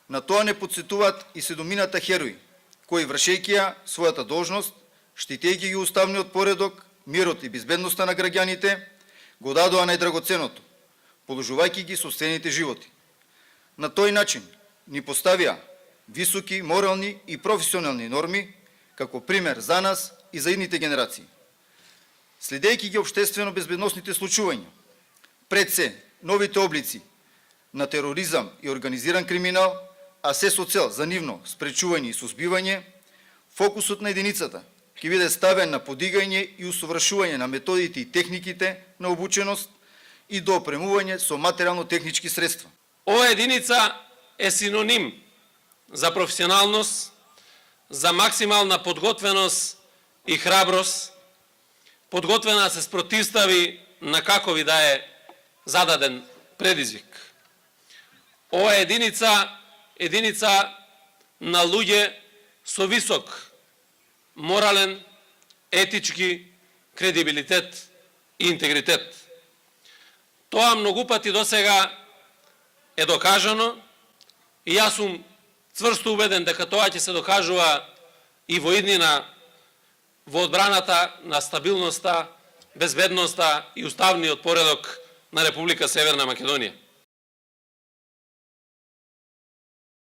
На тоа не подсетуваат и 7 херои, кои вршејќи ја својата должност, штитејќи ги уставниот поредок, мирот и безбедноста на граѓаните, го дадоа најдрагоценото, положувајќи ги собствените животи. На тој начин ни поставија високи морални и професионални норми, како пример за нас и за идните генерации. Следејќи ги општествено безбедносните случувања, пред се новите облици на тероризам и организиран криминал, а се со цел за нивно спречување и сузбивање, фокусот на единицата ќе биде ставен на подигање и усовршување на методите и техниките на обученост и до опремување со материјално-технички средства. Ова единица е синоним за професионалност, за максимална подготвеност и храброст, подготвена да се спротивстави на какови да е зададен предизвик. Ова е единица на луѓе со висок морален, етички кредибилитет и интегритет. Тоа многу пати досега е докажано и јас сум цврсто убеден дека тоа ќе се докажува и во иднина во одбраната на стабилноста, безбедноста и уставниот поредок на Република Северна Македонија.